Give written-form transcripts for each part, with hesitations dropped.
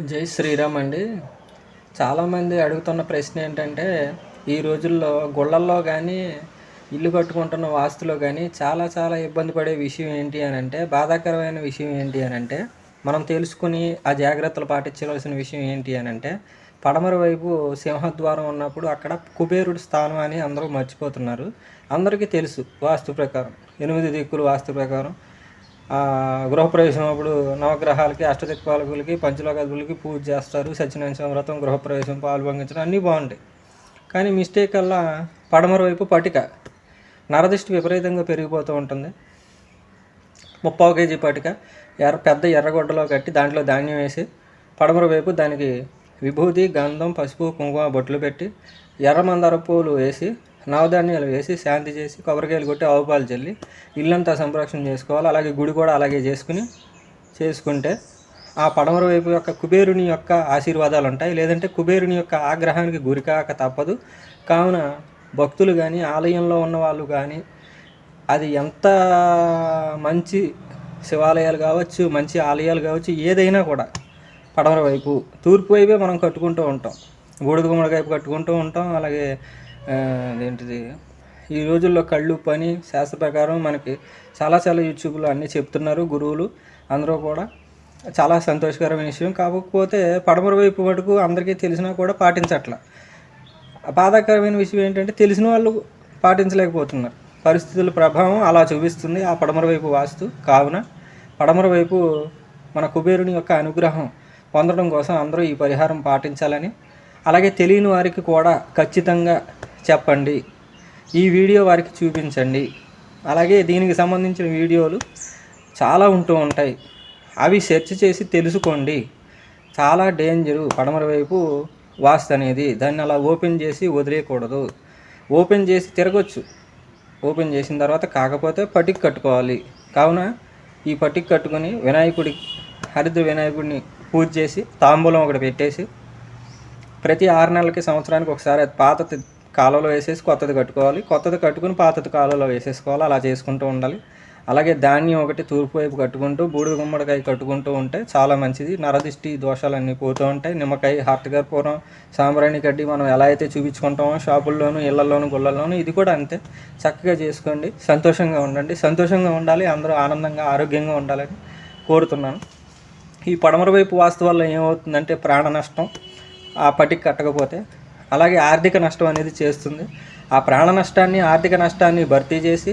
జై శ్రీరామ్ అండి. చాలామంది అడుగుతున్న ప్రశ్న ఏంటంటే, ఈ రోజుల్లో గుళ్ళల్లో కానీ, ఇల్లు కట్టుకుంటున్న వాస్తులో కానీ చాలా చాలా ఇబ్బంది పడే విషయం ఏంటి అని అంటే, బాధాకరమైన విషయం ఏంటి అని అంటే, మనం తెలుసుకుని ఆ జాగ్రత్తలు పాటించవలసిన విషయం ఏంటి అని అంటే, పడమర వైపు సింహద్వారం ఉన్నప్పుడు అక్కడ కుబేరుడి స్థానం అని అందరూ మర్చిపోతున్నారు. అందరికీ తెలుసు వాస్తు ప్రకారం, 8 దిక్కులు వాస్తు ప్రకారం గృహప్రవేశం అప్పుడు నవగ్రహాలకి, అష్టదిక్పాలకులకి, పంచలోకాధిపతులకి పూజ చేస్తారు. సత్యనారాయణ వ్రతం, గృహప్రవేశం, పాలు పొంగించడం అన్నీ బాగుంటాయి. కానీ మిస్టేక్ అలా పడమర వైపు పటిక నరదిష్టి విపరీతంగా పెరిగిపోతూ ఉంటుంది. 30 కేజీ పటిక పెద్ద ఎర్రగొడ్డలో కట్టి దాంట్లో ధాన్యం వేసి పడమర వైపు దానికి విభూతి, గంధం, పసుపు, కుంకుమ బొట్లు పెట్టి ఎర్రమందార పూలు వేసి నవధాన్యాలు వేసి శాంతి చేసి కొబ్బరికాయలు కొట్టి ఆవుపాలు చల్లి ఇల్లంతా సంరక్షణ చేసుకోవాలి. అలాగే గుడి కూడా అలాగే చేసుకుంటే ఆ పడమర వైపు యొక్క కుబేరుని యొక్క ఆశీర్వాదాలు ఉంటాయి. లేదంటే కుబేరుని యొక్క ఆగ్రహానికి గురికాక తప్పదు. కావున భక్తులు కానీ, ఆలయంలో ఉన్న వాళ్ళు కానీ, అది ఎంత మంచి శివాలయాలు కావచ్చు, మంచి ఆలయాలు కావచ్చు, ఏదైనా కూడా పడమర వైపు, తూర్పు వైపే మనం కట్టుకుంటూ ఉంటాం. బూడిద గుమ్మడి వైపు కట్టుకుంటూ ఉంటాం. అలాగే అదేంటిది, ఈ రోజుల్లో కళ్ళు పని శాస్త్ర ప్రకారం మనకి చాలా చాలా యూట్యూబ్లో అన్నీ చెప్తున్నారు గురువులు అందరూ కూడా. చాలా సంతోషకరమైన విషయం. కాకపోతే పడమర వైపు మటుకు అందరికీ తెలిసినా కూడా పాటించట్ల. బాధాకరమైన విషయం ఏంటంటే, తెలిసిన వాళ్ళు పాటించలేకపోతున్నారు. పరిస్థితుల ప్రభావం అలా చూపిస్తుంది ఆ పడమర వైపు వాస్తు. కావున పడమర వైపు మన కుబేరుని యొక్క అనుగ్రహం పొందడం కోసం అందరూ ఈ పరిహారం పాటించాలని, అలాగే తెలియని వారికి కూడా ఖచ్చితంగా చెప్పండి. ఈ వీడియో వారికి చూపించండి. అలాగే దీనికి సంబంధించిన వీడియోలు చాలా ఉంటూ ఉంటాయి. అవి సెర్చ్ చేసి తెలుసుకోండి. చాలా డేంజరు పడమర వైపు వాస్తు అనేది. దాన్ని అలా ఓపెన్ చేసి వదిలేయకూడదు. ఓపెన్ చేసి తిరగొచ్చు. ఓపెన్ చేసిన తర్వాత కాకపోతే పటిక్ కట్టుకోవాలి. కావున ఈ పటిక్ కట్టుకొని హరిద్ర వినాయకుడిని పూజ చేసి తాంబూలం ఒకటి పెట్టేసి ప్రతి 6 నెలలకి, సంవత్సరానికి ఒకసారి పాతది కాలువలో వేసేసి కొత్తది కట్టుకోవాలి. కొత్తది కట్టుకుని పాతది కాలువలో వేసేసుకోవాలి. అలా చేసుకుంటూ ఉండాలి. అలాగే ధాన్యం ఒకటి తూర్పు వైపు కట్టుకుంటూ, బూడిద గుమ్మడికాయ కట్టుకుంటూ ఉంటే చాలా మంచిది. నరదిష్టి దోషాలన్నీ పోతూ ఉంటాయి. నిమ్మకాయ, హార్తకర్పూరం, సాంబ్రాణి కడ్డి మనం ఎలా అయితే చూపించుకుంటామో షాపుల్లోనూ, ఇళ్లలోనూ, గుళ్ళల్లోనూ ఇది కూడా అంతే. చక్కగా చేసుకోండి. సంతోషంగా ఉండండి. సంతోషంగా ఉండాలి. అందరూ ఆనందంగా, ఆరోగ్యంగా ఉండాలని కోరుతున్నాను. ఈ పడమర వైపు వాస్తు వల్ల ఏమవుతుందంటే ప్రాణ నష్టం, ఆ పటికి కట్టకపోతే. అలాగే ఆర్థిక నష్టం అనేది చేస్తుంది. ఆ ప్రాణ నష్టాన్ని, ఆర్థిక నష్టాన్ని భర్తీ చేసి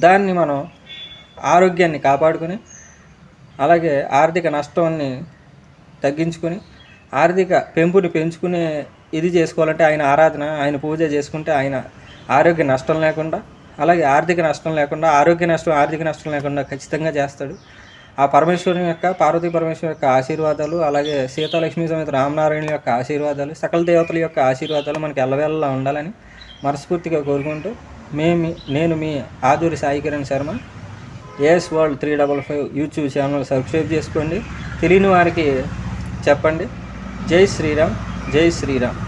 దాన్ని మనం ఆరోగ్యాన్ని కాపాడుకొని, అలాగే ఆర్థిక నష్టాన్ని తగ్గించుకొని, ఆర్థిక పెంపుని పెంచుకునే ఇది చేసుకోవాలంటే ఆయన ఆరాధన, ఆయన పూజ చేసుకుంటే ఆయన ఆరోగ్య నష్టం లేకుండా, అలాగే ఆర్థిక నష్టం లేకుండా, ఆర్థిక నష్టం లేకుండా ఖచ్చితంగా చేస్తాడు. ఆ పరమేశ్వరుని యొక్క, పార్వతీ పరమేశ్వరు యొక్క ఆశీర్వాదాలు, అలాగే సీతాలక్ష్మీ సమేత రామనారాయణ యొక్క ఆశీర్వాదాలు, సకల దేవతల యొక్క ఆశీర్వాదాలు మనకి ఎల్లవేళలా ఉండాలని మనస్ఫూర్తిగా కోరుకుంటూ నేను మీ Aduri Sai Kiran Sharma. A S world 355 YouTube channel subscribe చేసుకోండి. తెలియని వారికి చెప్పండి. జై శ్రీరామ్, జై శ్రీరామ్.